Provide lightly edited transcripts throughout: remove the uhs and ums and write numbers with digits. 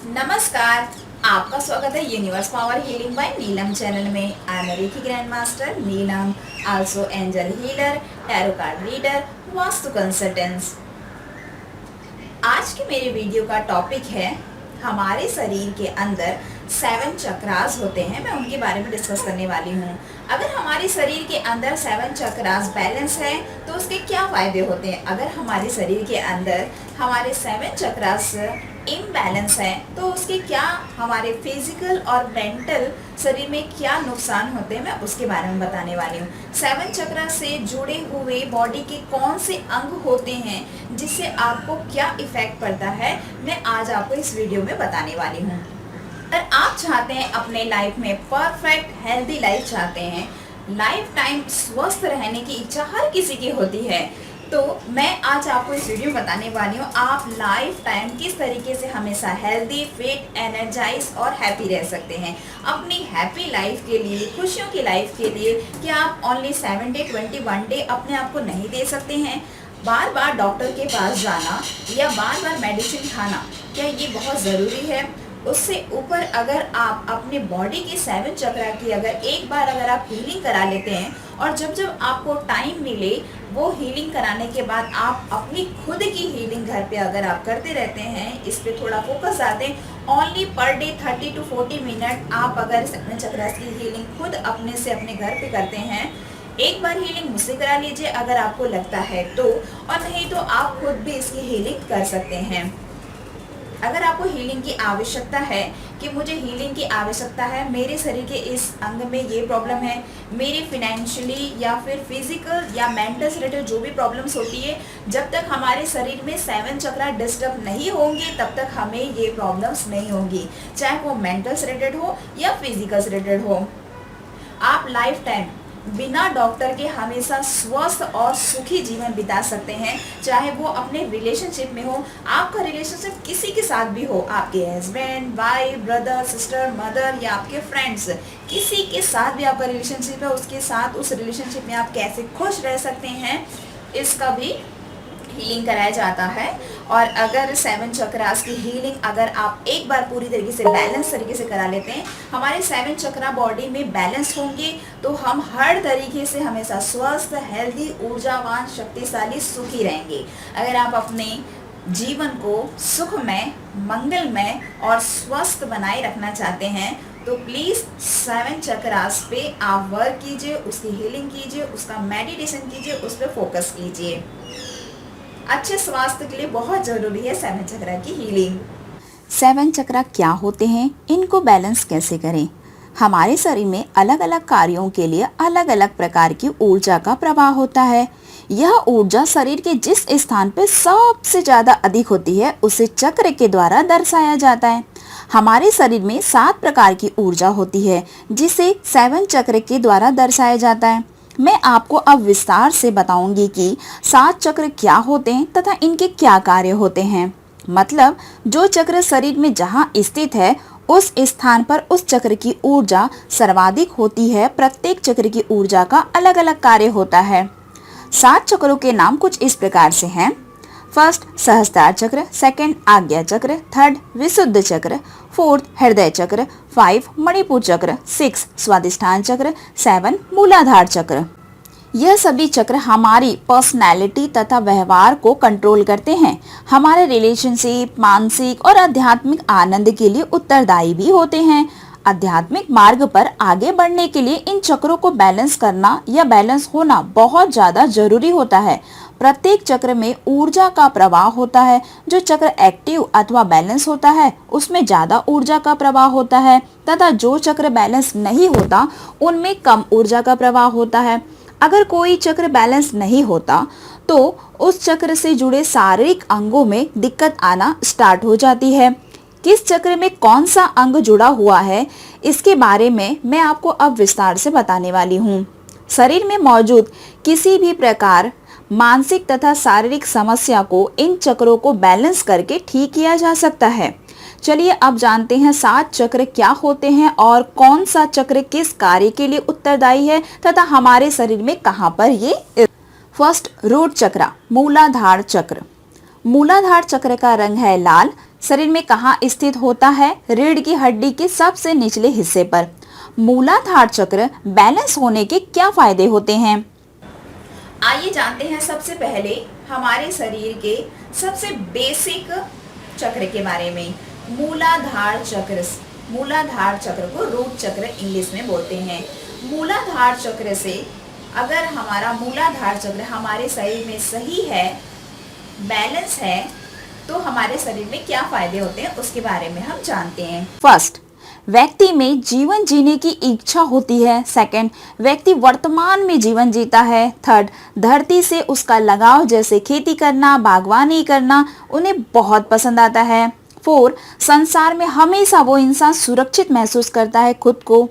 नमस्कार, आपका स्वागत है यूनिवर्स पावर हीलिंग बाय नीलम चैनल में। I am reiki grand master Neelam, also angel healer, tarot card reader, vastu consultants. आज के मेरे वीडियो का टॉपिक है हमारे शरीर के अंदर 7 चक्रास होते हैं। मैं उनके बारे में डिस्कस करने वाली हूँ। अगर हमारे शरीर के अंदर 7 चक्रास बैलेंस है तो उसके क्या फायदे होते हैं। अगर हमारे शरीर के अंदर हमारे 7 चक्रास इम्बैलेंस है तो उसके क्या हमारे फिजिकल और मेंटल शरीर में क्या नुकसान होते हैं, मैं उसके बारे में बताने वाली हूँ। 7 चक्र से जुड़े हुए बॉडी के कौन से अंग होते हैं जिससे आपको क्या इफेक्ट पड़ता है, मैं आज आपको इस वीडियो में बताने वाली हूँ। अगर आप चाहते हैं अपने लाइफ में परफेक्ट हेल्दी लाइफ चाहते हैं, लाइफ टाइम स्वस्थ रहने की इच्छा हर किसी की होती है, तो मैं आज आपको इस वीडियो में बताने वाली हूँ आप लाइफ टाइम किस तरीके से हमेशा हेल्दी, फिट, एनर्जाइज और हैप्पी रह सकते हैं। अपनी हैप्पी लाइफ के लिए, खुशियों की लाइफ के लिए क्या आप ओनली 7 डे 21 डे अपने आप को नहीं दे सकते हैं। बार बार डॉक्टर के पास जाना या बार बार मेडिसिन खाना, क्या ये बहुत ज़रूरी है? उससे ऊपर अगर आप अपने बॉडी की 7 चक्रा की एक बार आप हीलिंग करा लेते हैं और जब जब आपको टाइम मिले वो हीलिंग कराने के बाद आप अपनी खुद की हीलिंग घर पे अगर आप करते रहते हैं, इस पे थोड़ा फोकस आते हैं, only per day 30 to 40 minute आप अगर 7 चक्रास की हीलिंग खुद अपने से अपने घर पे करते हैं, एक बार हीलिंग मुझसे करा लीजिए अगर आपको लगता है तो, और नहीं तो आप खुद भी इसकी हीलिंग कर सकते हैं। अगर आपको हीलिंग की आवश्यकता है कि मुझे हीलिंग की आवश्यकता है, मेरे शरीर के इस अंग में ये प्रॉब्लम है, मेरी फिनेंशियली या फिर फिजिकल या मेंटल से रिलेटेड जो भी प्रॉब्लम्स होती है, जब तक हमारे शरीर में 7 चक्रा डिस्टर्ब नहीं होंगे तब तक हमें ये प्रॉब्लम्स नहीं होंगी, चाहे वो मेंटल से रिलेटेड हो या फिजिकल से रिलेटेड हो। आप लाइफ टाइम बिना डॉक्टर के हमेशा स्वस्थ और सुखी जीवन बिता सकते हैं, चाहे वो अपने रिलेशनशिप में हो, आपका रिलेशनशिप किसी के साथ भी हो, आपके husband, wife, brother, sister, mother या आपके फ्रेंड्स, किसी के साथ भी आपका रिलेशनशिप है, उसके साथ उस रिलेशनशिप में आप कैसे खुश रह सकते हैं, इसका भी हीलिंग कराया जाता है। और अगर 7 चक्रास की हीलिंग अगर आप एक बार पूरी तरीके से बैलेंस तरीके से करा लेते हैं, हमारे 7 चक्रा बॉडी में बैलेंस होंगे तो हम हर तरीके से हमेशा स्वस्थ, हेल्दी, ऊर्जावान, शक्तिशाली, सुखी रहेंगे। अगर आप अपने जीवन को सुखमय, मंगलमय और स्वस्थ बनाए रखना चाहते हैं तो प्लीज़ 7 चक्रास पे आप वर्क कीजिए, उसकी हीलिंग कीजिए, उसका मेडिटेशन कीजिए, उस पर फोकस कीजिए। अच्छे स्वास्थ्य के लिए बहुत जरूरी है 7 चक्रा की हीलिंग। 7 चक्रा क्या होते हैं, इनको बैलेंस कैसे करें। हमारे शरीर में अलग अलग कार्यों के लिए अलग अलग प्रकार की ऊर्जा का प्रवाह होता है। यह ऊर्जा शरीर के जिस स्थान पर सबसे ज्यादा अधिक होती है उसे चक्र के द्वारा दर्शाया जाता है। हमारे शरीर में 7 प्रकार की ऊर्जा होती है जिसे 7 चक्र के द्वारा दर्शाया जाता है। मैं आपको अब विस्तार से बताऊंगी कि 7 चक्र क्या होते हैं तथा इनके क्या कार्य होते हैं। मतलब जो चक्र शरीर में जहां स्थित है उस स्थान पर उस चक्र की ऊर्जा सर्वाधिक होती है। प्रत्येक चक्र की ऊर्जा का अलग अलग कार्य होता है। 7 चक्रों के नाम कुछ इस प्रकार से हैं। फर्स्ट सहस्त्रार चक्र, सेकंड आज्ञा चक्र, थर्ड विशुद्ध चक्र, फोर्थ हृदय चक्र, 5 मणिपुर चक्र, 6 स्वादिष्ठान चक्र, 7 मूलाधार चक्र। यह सभी चक्र हमारी पर्सनैलिटी तथा व्यवहार को कंट्रोल करते हैं। हमारे रिलेशनशिप, मानसिक और आध्यात्मिक आनंद के लिए उत्तरदायी भी होते हैं। आध्यात्मिक मार्ग पर आगे बढ़ने के लिए इन चक्रों को बैलेंस करना या बैलेंस होना बहुत ज्यादा जरूरी होता है। प्रत्येक चक्र में ऊर्जा का प्रवाह होता है। जो चक्र एक्टिव अथवा बैलेंस होता है उसमें ज्यादा ऊर्जा का प्रवाह होता है तथा जो चक्र बैलेंस नहीं होता उनमें कम ऊर्जा का प्रवाह होता है। अगर कोई चक्र बैलेंस नहीं होता तो उस चक्र से जुड़े शारीरिक अंगों में दिक्कत आना स्टार्ट हो जाती है। किस चक्र में कौन सा अंग जुड़ा हुआ है इसके बारे में मैं आपको अब विस्तार से बताने वाली हूँ। शरीर में मौजूद किसी भी प्रकार मानसिक तथा शारीरिक समस्या को इन चक्रों को बैलेंस करके ठीक किया जा सकता है। चलिए अब जानते हैं 7 चक्र क्या होते हैं और कौन सा चक्र किस कार्य के लिए उत्तरदायी है तथा हमारे शरीर में कहां पर ये। फर्स्ट रूट चक्र, मूलाधार चक्र। मूलाधार चक्र का रंग है लाल, शरीर में कहाँ स्थित होता है? रीढ़ की हड्डी के सबसे निचले हिस्से पर। मूलाधार चक्र बैलेंस होने के क्या फायदे होते हैं? आइए जानते हैं सबसे पहले हमारे शरीर के सबसे बेसिक चक्र के बारे में। मूलाधार चक्र, मूलाधार चक्र को रूट चक्र इंग्लिश में बोलते हैं। मूलाधार चक्र से अगर हमारा मूलाधार चक्र हमारे शरीर में सही है, बैलेंस है, तो हमारे शरीर में क्या फायदे होते हैं उसके बारे में हम जानते हैं। फर्स्ट, व्यक्ति में जीवन जीने की इच्छा होती है। सेकंड, व्यक्ति वर्तमान में जीवन जीता है। थर्ड, धरती से उसका लगाव जैसे खेती करना, बागवानी करना उन्हें बहुत पसंद आता है। फोर, संसार में हमेशा वो इंसान सुरक्षित महसूस करता है खुद को।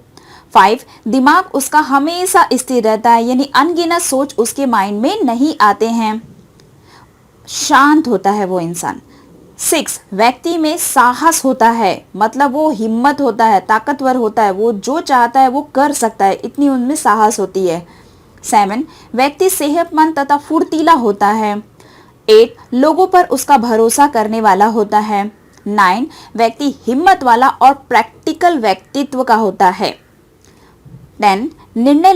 5, दिमाग उसका हमेशा स्थिर रहता है, यानी अनगिनत सोच उसके माइंड में नहीं आते हैं, शांत होता है वो इंसान। 6, व्यक्ति में साहस होता है, मतलब वो हिम्मत होता है, ताकतवर होता है, वो जो चाहता है वो कर सकता है, इतनी उनमें साहस होती है। 7, व्यक्ति सेहतमंद तथा फुर्तीला होता है। 8, लोगों पर उसका भरोसा करने वाला होता है। 9, व्यक्ति हिम्मत वाला और प्रैक्टिकल व्यक्तित्व का होता है। 10, निर्णय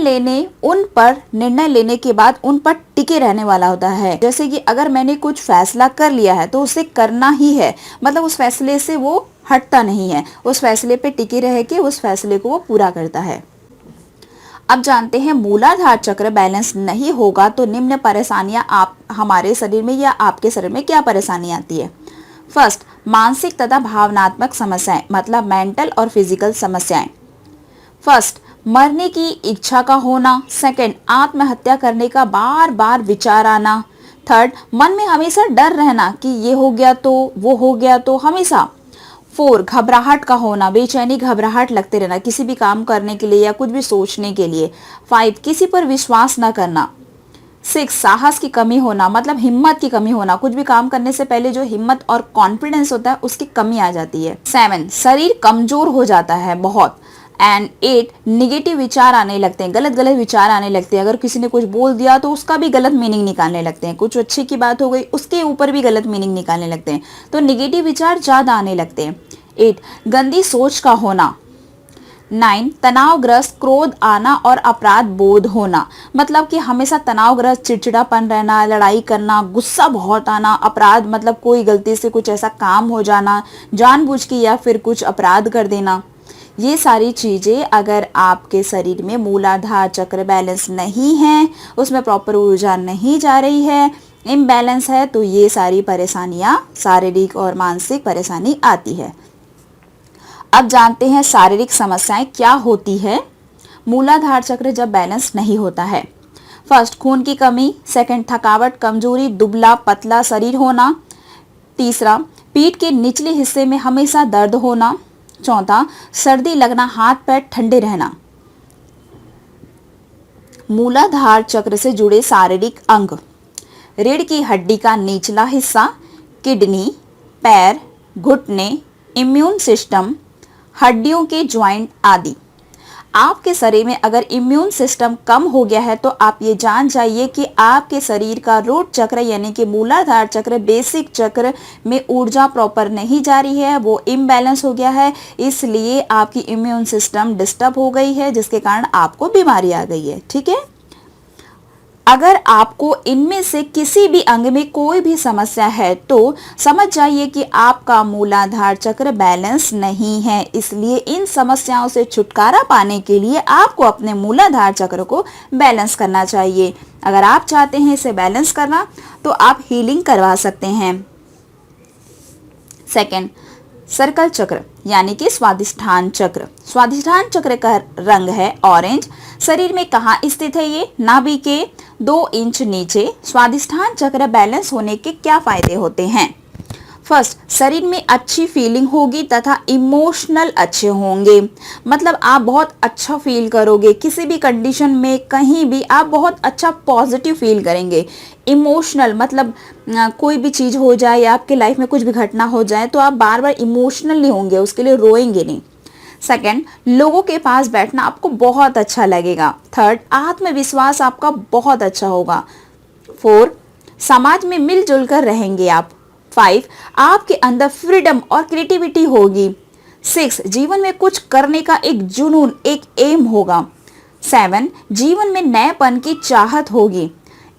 लेने के बाद उन पर टिके रहने वाला होता है। जैसे कि अगर मैंने कुछ फैसला कर लिया है तो उसे करना ही है, मतलब उस फैसले से वो हटता नहीं है, उस फैसले पे टिके रह के उस फैसले को वो पूरा करता है। अब जानते हैं मूलाधार चक्र बैलेंस नहीं होगा तो निम्न परेशानियां आप हमारे शरीर में या आपके शरीर में क्या परेशानी आती है। फर्स्ट, मानसिक तथा भावनात्मक समस्याएं, मतलब मेंटल और फिजिकल समस्याएं। फर्स्ट, मरने की इच्छा का होना। सेकंड, आत्महत्या करने का बार बार विचार आना। थर्ड, मन में हमेशा डर रहना कि ये हो गया तो वो हो गया तो, हमेशा। 4, घबराहट का होना, बेचैनी घबराहट लगते रहना किसी भी काम करने के लिए या कुछ भी सोचने के लिए। 5, किसी पर विश्वास न करना। 6, साहस की कमी होना, मतलब हिम्मत की कमी होना, कुछ भी काम करने से पहले जो हिम्मत और कॉन्फिडेंस होता है उसकी कमी आ जाती है। 7, शरीर कमजोर हो जाता है बहुत। एंड 8, निगेटिव विचार आने लगते हैं, गलत गलत विचार आने लगते हैं। अगर किसी ने कुछ बोल दिया तो उसका भी गलत मीनिंग निकालने लगते हैं, कुछ अच्छे की बात हो गई उसके ऊपर भी गलत मीनिंग निकालने लगते हैं, तो निगेटिव विचार ज़्यादा आने लगते हैं। 8, गंदी सोच का होना। 9, तनावग्रस्त, क्रोध आना और अपराध बोध होना, मतलब कि हमेशा तनावग्रस्त, चिड़चिड़ापन रहना, लड़ाई करना, गुस्सा बहुत आना। अपराध मतलब कोई गलती से कुछ ऐसा काम हो जाना जानबूझ के या फिर कुछ अपराध कर देना। ये सारी चीज़ें अगर आपके शरीर में मूलाधार चक्र बैलेंस नहीं है, उसमें प्रॉपर ऊर्जा नहीं जा रही है, इम्बैलेंस है, तो ये सारी परेशानियां, शारीरिक और मानसिक परेशानी आती है। अब जानते हैं शारीरिक समस्याएं क्या होती है मूलाधार चक्र जब बैलेंस नहीं होता है। फर्स्ट, खून की कमी। सेकंड, थकावट, कमजोरी, दुबला पतला शरीर होना। तीसरा, पीठ के निचले हिस्से में हमेशा दर्द होना। चौथा, सर्दी लगना, हाथ पैर ठंडे रहना। मूलाधार चक्र से जुड़े शारीरिक अंग: रीढ़ की हड्डी का निचला हिस्सा, किडनी, पैर, घुटने, इम्यून सिस्टम, हड्डियों के ज्वाइंट आदि। आपके शरीर में अगर इम्यून सिस्टम कम हो गया है तो आप ये जान जाइए कि आपके शरीर का रूट चक्र यानी कि मूलाधार चक्र, बेसिक चक्र में ऊर्जा प्रॉपर नहीं जा रही है, वो इम्बैलेंस हो गया है, इसलिए आपकी इम्यून सिस्टम डिस्टर्ब हो गई है, जिसके कारण आपको बीमारी आ गई है। ठीक है, अगर आपको इनमें से किसी भी अंग में कोई भी समस्या है तो समझ जाइए कि आपका मूलाधार चक्र बैलेंस नहीं है। इसलिए इन समस्याओं से छुटकारा पाने के लिए आपको अपने मूलाधार चक्र को बैलेंस करना चाहिए। अगर आप चाहते हैं इसे बैलेंस करना तो आप हीलिंग करवा सकते हैं। सेकंड, सर्कल चक्र यानी कि स्वादिष्ठान चक्र। स्वादिष्ठान चक्र का रंग है ऑरेंज। शरीर में कहाँ स्थित है ये? नाभि के 2 इंच नीचे। स्वादिष्ठान चक्र बैलेंस होने के क्या फायदे होते हैं? फर्स्ट, शरीर में अच्छी फीलिंग होगी तथा इमोशनल अच्छे होंगे, मतलब आप बहुत अच्छा फील करोगे किसी भी कंडीशन में, कहीं भी आप बहुत अच्छा पॉजिटिव फील करेंगे। इमोशनल मतलब कोई भी चीज़ हो जाए या आपके लाइफ में कुछ भी घटना हो जाए तो आप बार बार इमोशनल नहीं होंगे, उसके लिए रोएंगे नहीं। सेकंड, लोगों के पास बैठना आपको बहुत अच्छा लगेगा। थर्ड, आत्मविश्वास आपका बहुत अच्छा होगा। 4, समाज में मिलजुल कर रहेंगे आप। 5 आपके अंदर फ्रीडम और क्रिएटिविटी होगी। 6 जीवन में कुछ करने का एक जुनून, एक एम होगा। 7 जीवन में नएपन की चाहत होगी।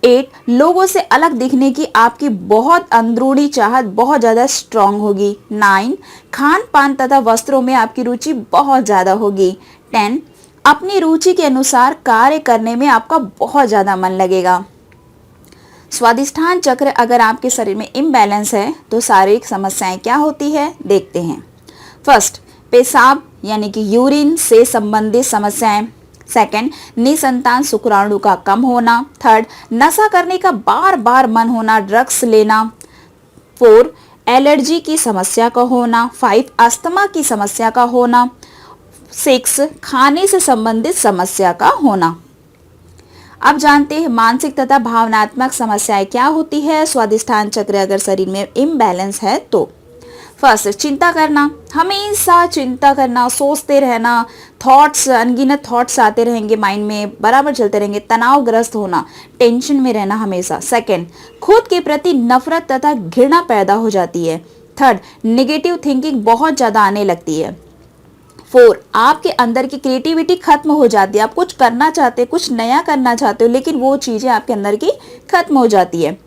8 लोगों से अलग दिखने की आपकी बहुत अंदरूनी चाहत बहुत ज़्यादा स्ट्रांग होगी। 9 खान पान तथा वस्त्रों में आपकी रुचि बहुत ज़्यादा होगी। 10 अपनी रुचि के अनुसार कार्य करने में आपका बहुत ज़्यादा मन लगेगा। स्वादिष्ठान चक्र अगर आपके शरीर में इम्बैलेंस है तो शारीरिक समस्याएं क्या होती है, देखते हैं। फर्स्ट, पेशाब यानी कि यूरिन से संबंधित समस्याएं। सेकंड, निसंतान शुक्राणु का कम होना। थर्ड, नशा करने का बार बार मन होना, ड्रग्स लेना। 4 एलर्जी की समस्या का होना। 5 अस्थमा की समस्या का होना। 6 खाने से संबंधित समस्या का होना। अब जानते हैं मानसिक तथा भावनात्मक समस्याएं क्या होती है स्वादिष्ठान चक्र अगर शरीर में इम्बैलेंस है तो। फर्स्ट, चिंता करना, हमेशा चिंता करना, सोचते रहना, थॉट्स, अनगिनत थॉट्स आते रहेंगे माइंड में, बराबर चलते रहेंगे। तनावग्रस्त होना, टेंशन में रहना हमेशा। सेकंड, खुद के प्रति नफरत तथा घृणा पैदा हो जाती है। थर्ड, नेगेटिव थिंकिंग बहुत ज्यादा आने लगती है। 4 आपके अंदर की क्रिएटिविटी खत्म हो जाती है। आप कुछ करना चाहते हो, कुछ नया करना चाहते हो, लेकिन वो चीजें आपके अंदर की खत्म हो जाती है।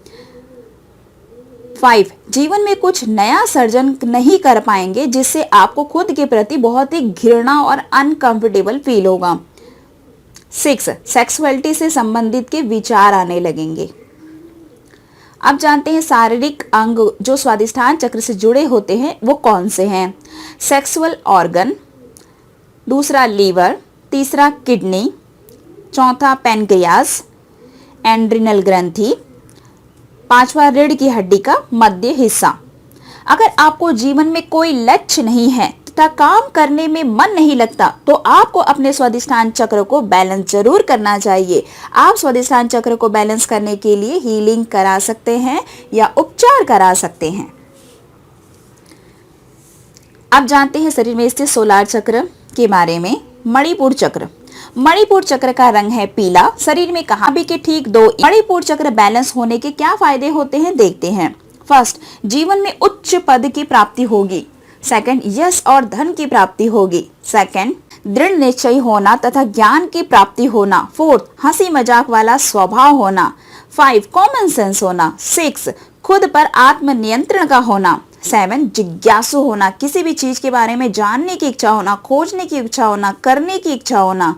5 जीवन में कुछ नया सर्जन नहीं कर पाएंगे जिससे आपको खुद के प्रति बहुत ही घृणा और अनकंफर्टेबल फील होगा। 6 सेक्सुअलिटी से संबंधित के विचार आने लगेंगे। अब जानते हैं शारीरिक अंग जो स्वादिष्ठान चक्र से जुड़े होते हैं वो कौन से हैं। सेक्सुअल ऑर्गन, दूसरा लीवर, तीसरा किडनी, चौथा पैनक्रियास, एंड्रिनल ग्रंथि, 5वां रीढ़ की हड्डी का मध्य हिस्सा। अगर आपको जीवन में कोई लक्ष्य नहीं है तथा काम करने में मन नहीं लगता तो आपको अपने स्वादिष्ठान चक्र को बैलेंस जरूर करना चाहिए। आप स्वादिष्ठान चक्र को बैलेंस करने के लिए हीलिंग करा सकते हैं या उपचार करा सकते हैं। अब जानते हैं शरीर में स्थित सोलार चक्र के बारे में। मणिपुर चक्र, मणिपुर चक्र का रंग है पीला। शरीर में कहाँ भी के ठीक 2 मणिपुर चक्र बैलेंस होने के क्या फायदे होते हैं, देखते हैं। फर्स्ट, जीवन में उच्च पद की प्राप्ति होगी। सेकंड, यश और धन की प्राप्ति होगी। सेकंड, दृढ़ निश्चय होना तथा ज्ञान की प्राप्ति होना। 4 हंसी मजाक वाला स्वभाव होना। 5 कॉमन सेंस होना। 6 खुद पर आत्मनियंत्रण का होना। 7 जिज्ञासु होना, किसी भी चीज के बारे में जानने की इच्छा होना, खोजने की इच्छा होना, करने की इच्छा होना,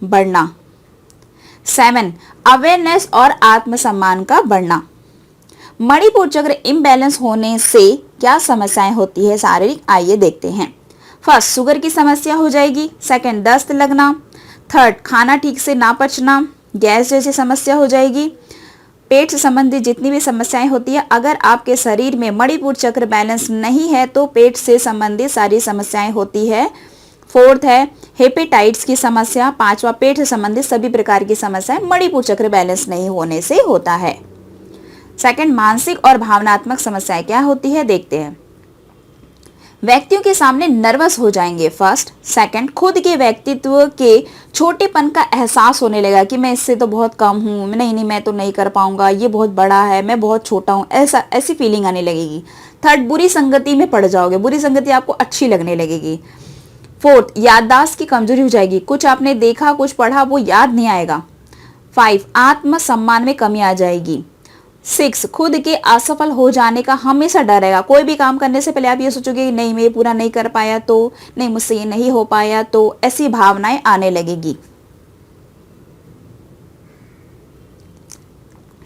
बढ़ना। 7 अवेयरनेस और आत्मसम्मान का बढ़ना। मणिपुर चक्र इम्बैलेंस होने से क्या समस्याएं होती है शारीरिक, आइए देखते हैं। फर्स्ट, शुगर की समस्या हो जाएगी। सेकंड, दस्त लगना। थर्ड, खाना ठीक से ना पचना, गैस जैसी समस्या हो जाएगी। पेट से संबंधित जितनी भी समस्याएं होती है, अगर आपके शरीर में मणिपुर चक्र बैलेंस नहीं है तो पेट से संबंधित सारी समस्याएं होती है। 4th है हेपेटाइटिस की समस्या। 5वां, पेट से संबंधित सभी प्रकार की समस्याएं मणिपुर चक्र बैलेंस नहीं होने से होता है। सेकंड, मानसिक और भावनात्मक समस्याएं क्या होती है, देखते हैं। व्यक्तियों के सामने नर्वस हो जाएंगे। फर्स्ट, सेकंड, खुद के व्यक्तित्व के छोटेपन का एहसास होने लगा कि मैं इससे तो बहुत कम हूँ, नहीं मैं तो नहीं कर पाऊंगा, ये बहुत बड़ा है, मैं बहुत छोटा हूँ, ऐसी फीलिंग आने लगेगी। थर्ड, बुरी संगति में पड़ जाओगे, बुरी संगति आपको अच्छी लगने लगेगी। 4th, याददाश्त की कमजोरी हो जाएगी, कुछ आपने देखा कुछ पढ़ा वो याद नहीं आएगा। 5 आत्मसम्मान में कमी आ जाएगी। 6 खुद के असफल हो जाने का हमेशा डर रहेगा। कोई भी काम करने से पहले आप ये सोचोगे नहीं मैं ये पूरा नहीं कर पाया तो, नहीं मुझसे ये नहीं हो पाया तो, ऐसी भावनाएं आने लगेगी।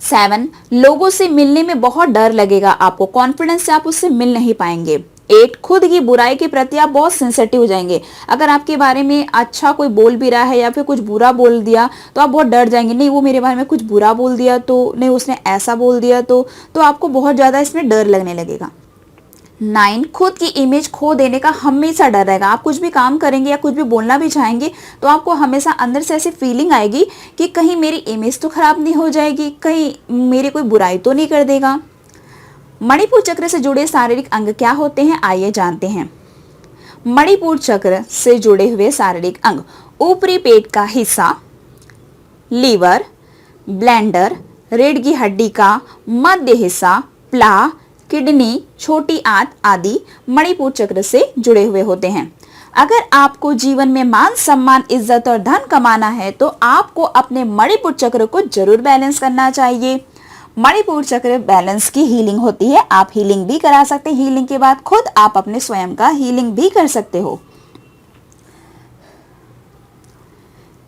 7 लोगों से मिलने में बहुत डर लगेगा आपको, कॉन्फिडेंस से आप उससे मिल नहीं पाएंगे। 8 खुद की बुराई के प्रति आप बहुत सेंसिटिव हो जाएंगे। अगर आपके बारे में अच्छा कोई बोल भी रहा है या फिर कुछ बुरा बोल दिया तो आप बहुत डर जाएंगे, नहीं वो मेरे बारे में कुछ बुरा बोल दिया तो, नहीं उसने ऐसा बोल दिया तो आपको बहुत ज़्यादा इसमें डर लगने लगेगा। 9 खुद की इमेज खो देने का हमेशा डर रहेगा। आप कुछ भी काम करेंगे या कुछ भी बोलना भी चाहेंगे तो आपको हमेशा अंदर से ऐसी फीलिंग आएगी कि कहीं मेरी इमेज तो खराब नहीं हो जाएगी, कहीं मेरी कोई बुराई तो नहीं कर देगा। मणिपुर चक्र से जुड़े शारीरिक अंग क्या होते हैं, आइए जानते हैं। मणिपुर चक्र से जुड़े हुए शारीरिक अंग, ऊपरी पेट का हिस्सा, लीवर, ब्लैंडर, रीढ़ की हड्डी का मध्य हिस्सा, प्ला, किडनी, छोटी आंत आदि मणिपुर चक्र से जुड़े हुए होते हैं। अगर आपको जीवन में मान सम्मान, इज्जत और धन कमाना है तो आपको अपने मणिपुर चक्र को जरूर बैलेंस करना चाहिए। मणिपुर चक्र बैलेंस की हीलिंग होती है। आप हीलिंग भी करा सकते हैं। हीलिंग के बाद खुद आप अपने स्वयं का हीलिंग भी कर सकते हो।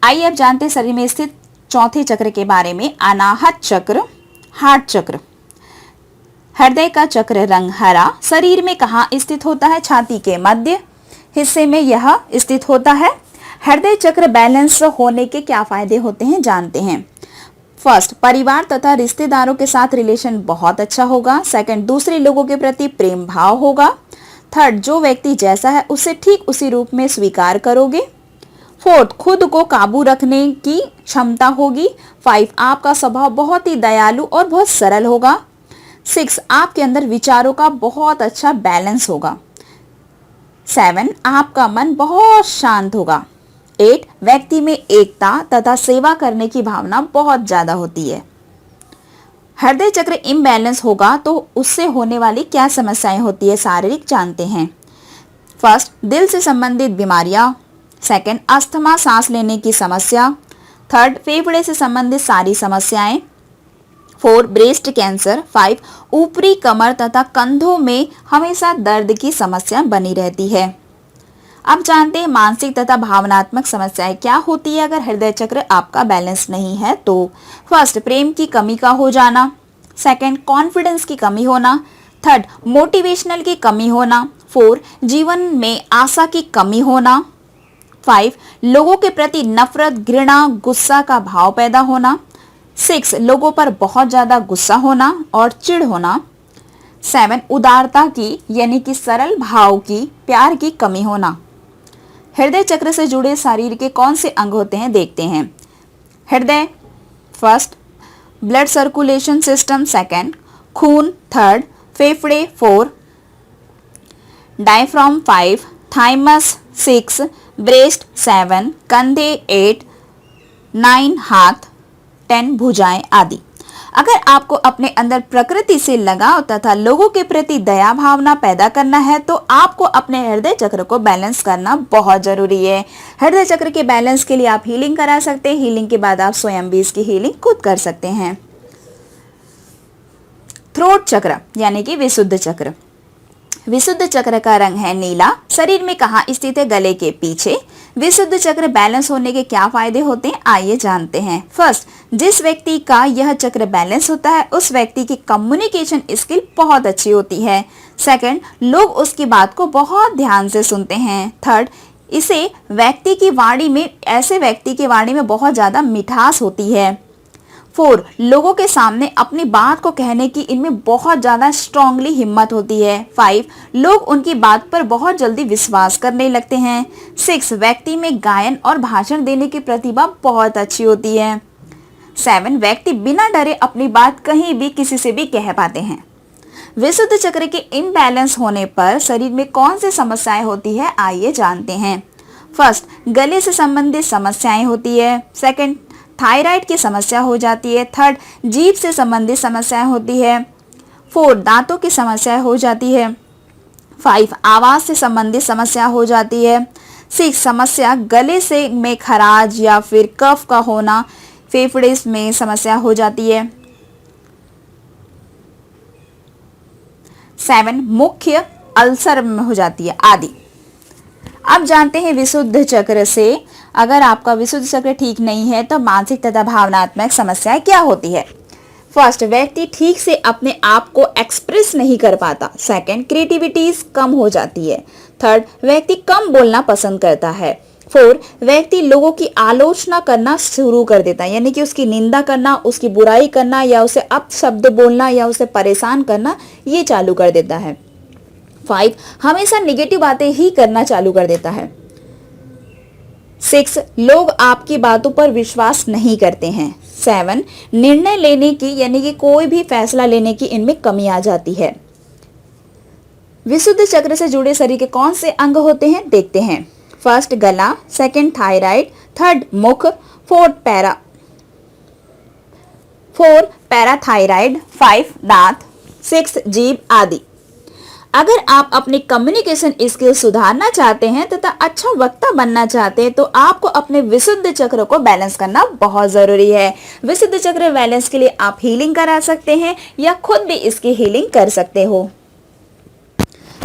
आइए अब जानते हैं शरीर में स्थित चौथे चक्र के बारे में, अनाहत चक्र, हार्ट चक्र। हृदय का चक्र रंग हरा, शरीर में कहाँ स्थित होता है? छाती के मध्य हिस्से में यह स्थित होता है। हृदय चक्र बैलेंस होने के क्या फायदे होते हैं जानते हैं। फर्स्ट, परिवार तथा रिश्तेदारों के साथ रिलेशन बहुत अच्छा होगा। सेकंड, दूसरे लोगों के प्रति प्रेम भाव होगा। थर्ड, जो व्यक्ति जैसा है उसे ठीक उसी रूप में स्वीकार करोगे। फोर्थ, खुद को काबू रखने की क्षमता होगी। 5, आपका स्वभाव बहुत ही दयालु और बहुत सरल होगा। 6, आपके अंदर विचारों का बहुत अच्छा बैलेंस होगा। 7, आपका मन बहुत शांत होगा। 8, व्यक्ति में एकता तथा सेवा करने की भावना बहुत ज्यादा होती है। हृदय चक्र इम्बैलेंस होगा तो उससे होने वाली क्या समस्याएं होती है शारीरिक जानते हैं। फर्स्ट, दिल से संबंधित बीमारियां। सेकंड, अस्थमा, सांस लेने की समस्या। थर्ड, फेफड़े से संबंधित सारी समस्याएं। 4, ब्रेस्ट कैंसर। 5, ऊपरी कमर तथा कंधों में हमेशा दर्द की समस्या बनी रहती है। अब जानते हैं मानसिक तथा भावनात्मक समस्याएं क्या होती है अगर हृदय चक्र आपका बैलेंस नहीं है तो। फर्स्ट, प्रेम की कमी का हो जाना। सेकंड, कॉन्फिडेंस की कमी होना। थर्ड, मोटिवेशनल की कमी होना। 4, जीवन में आशा की कमी होना। 5, लोगों के प्रति नफरत, घृणा, गुस्सा का भाव पैदा होना। 6, लोगों पर बहुत ज्यादा गुस्सा होना और चिढ़ होना। 7, उदारता की यानी कि सरल भाव की, प्यार की कमी होना। हृदय चक्र से जुड़े शरीर के कौन से अंग होते हैं देखते हैं। हृदय first, blood circulation system second, खून थर्ड, फेफड़े 4, डायफ्राम 5, थाइमस 6, ब्रेस्ट 7, कंधे 8, 9 हाथ, 10 भुजाएं आदि। अगर आपको अपने अंदर प्रकृति से लगाव तथा लोगों के प्रति दया भावना पैदा करना है तो आपको अपने हृदय चक्र को बैलेंस करना बहुत जरूरी है। हृदय चक्र के बैलेंस के लिए आप हीलिंग करा सकते हैं। हीलिंग के बाद आप स्वयं भी इसकी हीलिंग खुद कर सकते हैं। थ्रोट चक्र यानी कि विशुद्ध चक्र। विशुद्ध चक्र का रंग है नीला, शरीर में कहाँ स्थित है? गले के पीछे। विशुद्ध चक्र बैलेंस होने के क्या फायदे होते हैं आइए जानते हैं। फर्स्ट, जिस व्यक्ति का यह चक्र बैलेंस होता है उस व्यक्ति की कम्युनिकेशन स्किल बहुत अच्छी होती है। सेकंड, लोग उसकी बात को बहुत ध्यान से सुनते हैं। थर्ड, ऐसे व्यक्ति की वाणी में बहुत ज्यादा मिठास होती है। 4, लोगों के सामने अपनी बात को कहने की इनमें बहुत ज्यादा स्ट्रांगली हिम्मत होती है। 5, लोग उनकी बात पर बहुत जल्दी विश्वास करने लगते हैं। 6, व्यक्ति में गायन और भाषण देने की प्रतिभा बहुत अच्छी होती है। 7, व्यक्ति बिना डरे अपनी बात कहीं भी किसी से भी कह पाते हैं। विशुद्ध चक्र के इम्बैलेंस होने पर शरीर में कौन सी समस्याएं होती है आइए जानते हैं। फर्स्ट, गले से संबंधित समस्याएं होती है। सेकंड, थायराइड की समस्या हो जाती है। थर्ड, जीभ से संबंधित समस्याएं होती है। 4, दांतों की समस्या हो जाती है। 5, आवाज से संबंधित समस्या हो जाती है। 6, समस्या गले से में खराज या फिर कफ का होना, फेफड़े में समस्या हो जाती है। 7, मुख्य अल्सर में हो जाती है आदि। अब जानते हैं विशुद्ध चक्र से अगर आपका विशुद्ध चक्र ठीक नहीं है तो मानसिक तथा भावनात्मक समस्याएं क्या होती है। फर्स्ट, व्यक्ति ठीक से अपने आप को एक्सप्रेस नहीं कर पाता। सेकंड, क्रिएटिविटी कम हो जाती है। थर्ड, व्यक्ति कम बोलना पसंद करता है। 4, व्यक्ति लोगों की आलोचना करना शुरू कर देता है यानी कि उसकी निंदा करना, उसकी बुराई करना या उसे अपशब्द बोलना या उसे परेशान करना ये चालू कर देता है। 5, हमेशा नेगेटिव बातें ही करना चालू कर देता है। 6, लोग आपकी बातों पर विश्वास नहीं करते हैं। 7, निर्णय लेने की यानी कि कोई भी फैसला लेने की इनमें कमी आ जाती है। विशुद्ध चक्र से जुड़े शरीर के कौन से अंग होते हैं देखते हैं। फर्स्ट, गला। Second, thyroid. थर्ड, मुख। 4, पैराथायराइड। 5, दांत। 6 जीभ आदि। अगर आप अपनी कम्युनिकेशन स्किल सुधारना चाहते हैं तथा अच्छा वक्ता बनना चाहते हैं तो आपको अपने विशुद्ध चक्र को बैलेंस करना बहुत जरूरी है। विशुद्ध चक्र बैलेंस के लिए आप हीलिंग करा सकते हैं या खुद भी इसकी हीलिंग कर सकते हो।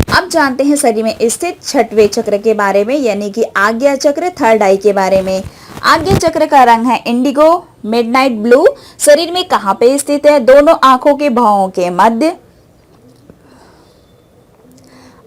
अब जानते हैं शरीर में स्थित छठवें चक्र के बारे में, यानी कि आज्ञा चक्र, थर्ड आई के बारे में। आज्ञा चक्र का रंग है इंडिगो, मिडनाइट ब्लू। शरीर में कहाँ पे स्थित है? दोनों आंखों के भौहों के मध्य।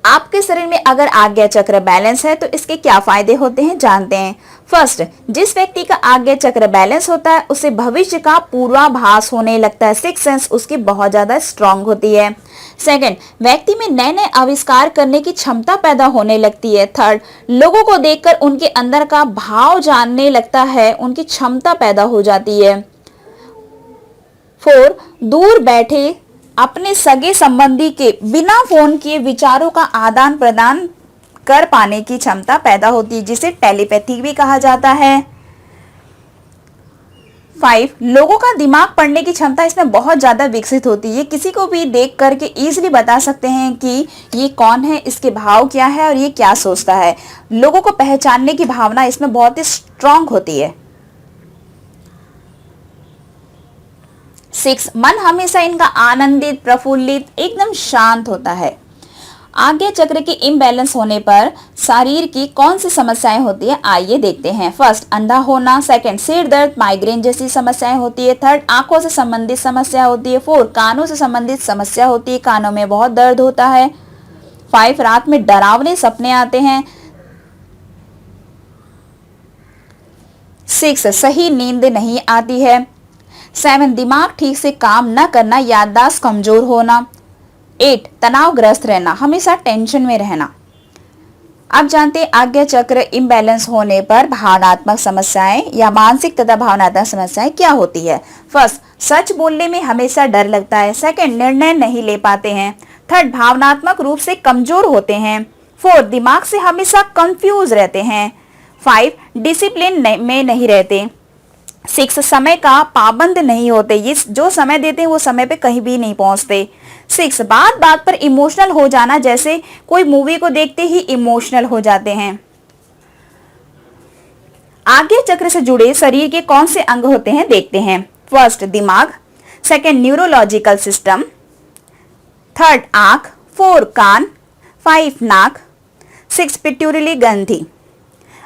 आपके शरीर में अगर आज्ञा चक्र बैलेंस है तो इसके क्या फायदे होते हैं, जानते हैं। फर्स्ट, जिस व्यक्ति का आज्ञा चक्र बैलेंस होता है उसे भविष्य का पूर्वाभास होने लगता है। सिक्स सेंस उसकी बहुत ज्यादा स्ट्रांग होती है। सेकंड, व्यक्ति में नए नए आविष्कार करने की क्षमता पैदा होने लगती है। थर्ड, लोगों को देखकर उनके अंदर का भाव जानने लगता है, उनकी क्षमता पैदा हो जाती है। फोर, दूर बैठे अपने सगे संबंधी के बिना फोन किए विचारों का आदान प्रदान कर पाने की क्षमता पैदा होती है, जिसे टेलीपैथी भी कहा जाता है। 5, लोगों का दिमाग पढ़ने की क्षमता इसमें बहुत ज्यादा विकसित होती है। किसी को भी देख करके इजीली बता सकते हैं कि ये कौन है, इसके भाव क्या है और ये क्या सोचता है। लोगों को पहचानने की भावना इसमें बहुत ही स्ट्रांग होती है। 6, मन हमेशा इनका आनंदित, प्रफुल्लित, एकदम शांत होता है। आज्ञा चक्र के इम्बैलेंस होने पर शरीर की कौन सी समस्याएं होती है, आइए देखते हैं। फर्स्ट, अंधा होना। सेकंड, सिर दर्द, माइग्रेन जैसी समस्याएं होती है। थर्ड, आंखों से संबंधित समस्या होती है। 4, कानों से संबंधित समस्या होती है, कानों में बहुत दर्द होता है। 5, रात में डरावने सपने आते हैं। 6, सही नींद नहीं आती है। 7, दिमाग ठीक से काम न करना, याददाश्त कमजोर होना। 8, तनावग्रस्त रहना, हमेशा टेंशन में रहना। अब जानते हैं आज्ञा चक्र इम्बैलेंस होने पर भावनात्मक समस्याएं या मानसिक तथा भावनात्मक समस्याएं क्या होती है। फर्स्ट, सच बोलने में हमेशा डर लगता है। सेकंड, निर्णय नहीं ले पाते हैं। थर्ड, भावनात्मक रूप से कमजोर होते हैं। 4, दिमाग से हमेशा कंफ्यूज रहते हैं। 5, डिसिप्लिन में नहीं रहते। 6, समय का पाबंद नहीं होते, ये जो समय देते हैं वो समय पे कहीं भी नहीं पहुंचते। 6, बात बात पर इमोशनल हो जाना, जैसे कोई मूवी को देखते ही इमोशनल हो जाते हैं। आज्ञा चक्र से जुड़े शरीर के कौन से अंग होते हैं, देखते हैं। फर्स्ट, दिमाग। Second, neurological system. थर्ड, आंख। 4, कान। 5, नाक। 6, पिट्यूटरी ग्रंथि।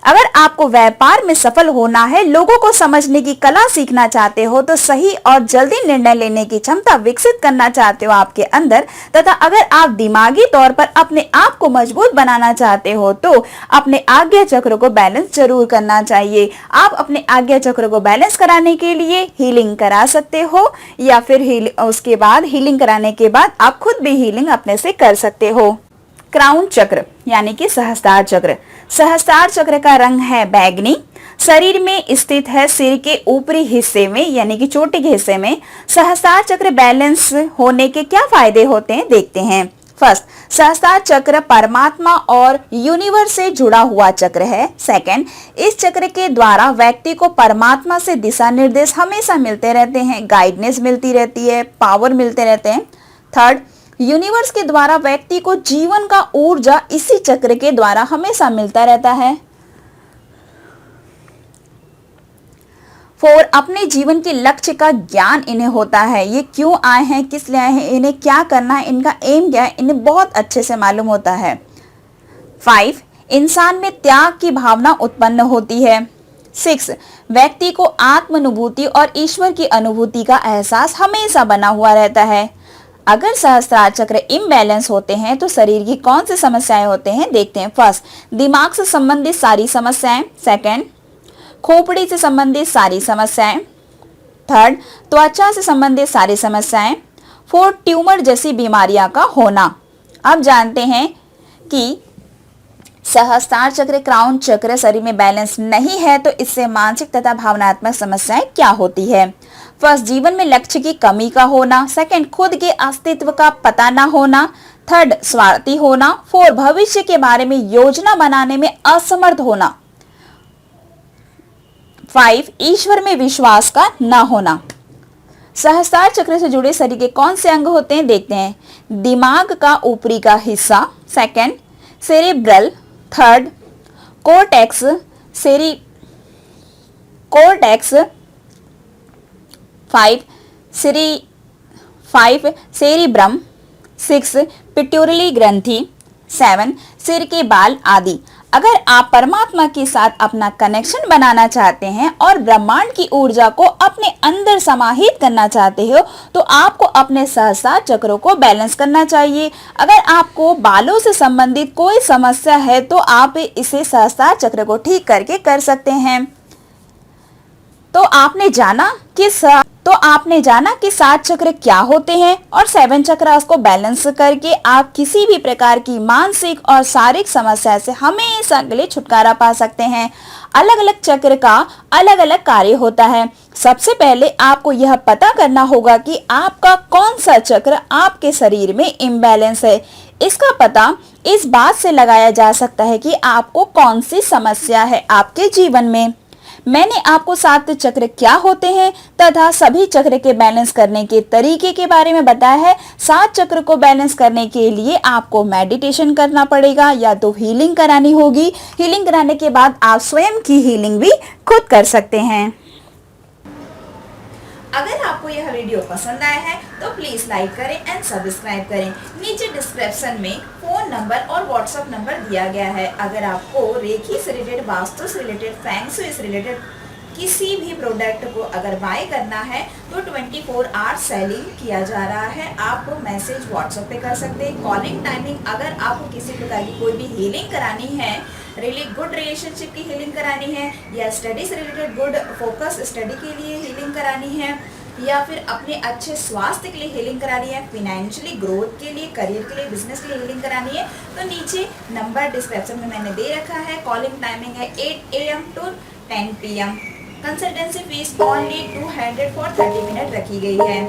अगर आपको व्यापार में सफल होना है, लोगों को समझने की कला सीखना चाहते हो, तो सही और जल्दी निर्णय लेने की क्षमता विकसित करना चाहते हो आपके अंदर, तथा अगर आप दिमागी तौर पर अपने आप को मजबूत बनाना चाहते हो तो अपने आज्ञा चक्र को बैलेंस जरूर करना चाहिए। आप अपने आज्ञा चक्र को बैलेंस कराने के लिए हीलिंग करा सकते हो या फिर उसके बाद हीलिंग कराने के बाद आप खुद भी हीलिंग अपने से कर सकते हो। क्राउन चक्र यानी कि सहस्त्रार चक्र। सहस्त्रार चक्र का रंग है बैंगनी। शरीर में स्थित है सिर के ऊपरी हिस्से में, यानी कि चोटी के हिस्से में। सहस्त्रार चक्र बैलेंस होने के क्या फायदे होते हैं, देखते हैं। फर्स्ट, सहस्त्रार चक्र परमात्मा और यूनिवर्स से जुड़ा हुआ चक्र है। सेकंड, इस चक्र के द्वारा व्यक्ति को परमात्मा से दिशा निर्देश हमेशा मिलते रहते हैं, गाइडेंस मिलती रहती है, पावर मिलते रहते हैं। थर्ड, यूनिवर्स के द्वारा व्यक्ति को जीवन का ऊर्जा इसी चक्र के द्वारा हमेशा मिलता रहता है। 4, अपने जीवन के लक्ष्य का ज्ञान इन्हें होता है। ये क्यों आए हैं, किस लिए आए हैं, इन्हें क्या करना है, इनका एम क्या है, इन्हें बहुत अच्छे से मालूम होता है। 5, इंसान में त्याग की भावना उत्पन्न होती है। 6, व्यक्ति को आत्मानुभूति और ईश्वर की अनुभूति का एहसास हमेशा बना हुआ रहता है। अगर सहस्त्रार चक्र इम्बैलेंस होते हैं तो शरीर की कौन सी समस्याएं होते हैं, देखते हैं। फर्स्ट, दिमाग से संबंधित सारी समस्याएं। सेकंड, खोपड़ी से संबंधित सारी समस्याएं। थर्ड, त्वचा से संबंधित सारी समस्याएं। 4, ट्यूमर जैसी बीमारियां का होना। अब जानते हैं कि सहस्त्रार चक्र, क्राउन चक्र शरीर में बैलेंस नहीं है तो इससे मानसिक तथा भावनात्मक समस्याएं क्या होती है। फर्स्ट, जीवन में लक्ष्य की कमी का होना। सेकंड, खुद के अस्तित्व का पता न होना। थर्ड, स्वार्थी होना। 4, भविष्य के बारे में योजना बनाने में असमर्थ होना। 5, ईश्वर में विश्वास का न होना। सहस्त्रार चक्र से जुड़े शरीर के कौन से अंग होते हैं देखते हैं। दिमाग का ऊपरी का हिस्सा, second cerebral, third cortex five cerebrum, 6 पिट्यूरली ग्रंथि, 7 सिर के बाल आदि। अगर आप परमात्मा के साथ अपना कनेक्शन बनाना चाहते हैं और ब्रह्मांड की ऊर्जा को अपने अंदर समाहित करना चाहते हो तो आपको अपने सहस्त्रार चक्रों को बैलेंस करना चाहिए। अगर आपको बालों से संबंधित कोई समस्या है तो आप इसे सहस्त्रार चक्र को ठीक करके कर सकते हैं। तो आपने जाना कि 7 चक्र क्या होते हैं और 7 चक्रास को बैलेंस करके आप किसी भी प्रकार की मानसिक और शारीरिक समस्या से हमेशा के लिए छुटकारा पा सकते हैं। अलग अलग चक्र का अलग अलग कार्य होता है। सबसे पहले आपको यह पता करना होगा कि आपका कौन सा चक्र आपके शरीर में इम्बैलेंस है। इसका पता इस बात से लगाया जा सकता है कि आपको कौन सी समस्या है आपके जीवन में। मैंने आपको 7 चक्र क्या होते हैं तथा सभी चक्र के बैलेंस करने के तरीके के बारे में बताया है। 7 चक्र को बैलेंस करने के लिए आपको मेडिटेशन करना पड़ेगा या तो हीलिंग करानी होगी। हीलिंग कराने के बाद आप स्वयं की हीलिंग भी खुद कर सकते हैं। अगर आपको यह वीडियो पसंद आया है तो प्लीज लाइक करें एंड सब्सक्राइब करें। नीचे डिस्क्रिप्शन में फोन नंबर और व्हाट्सएप नंबर दिया गया है। अगर आपको रेखी से रिलेटेड, वास्तु से रिलेटेड, फैंग शुई से रिलेटेड किसी भी प्रोडक्ट को अगर बाय करना है तो 24 आवर सेलिंग किया जा रहा है। आप मैसेज व्हाट्सएप पे कर सकते हैं। कॉलिंग टाइमिंग, अगर आपको किसी प्रकार की कोई भी हीलिंग करानी है, गुड रिलेशनशिप की हीलिंग करानी है या स्टडी से रिलेटेड गुड फोकस स्टडी के लिए हीलिंग करानी है या फिर अपने अच्छे स्वास्थ्य के लिए हीलिंग करानी है, फाइनेंशियली ग्रोथ के लिए, करियर के लिए, बिजनेस के लिए हीलिंग करानी है तो नीचे नंबर डिस्क्रिप्शन में मैंने दे रखा है। कॉलिंग टाइमिंग है 8 AM to 10 PM। Consultancy fees only 200 for 30 minute रखी गई है।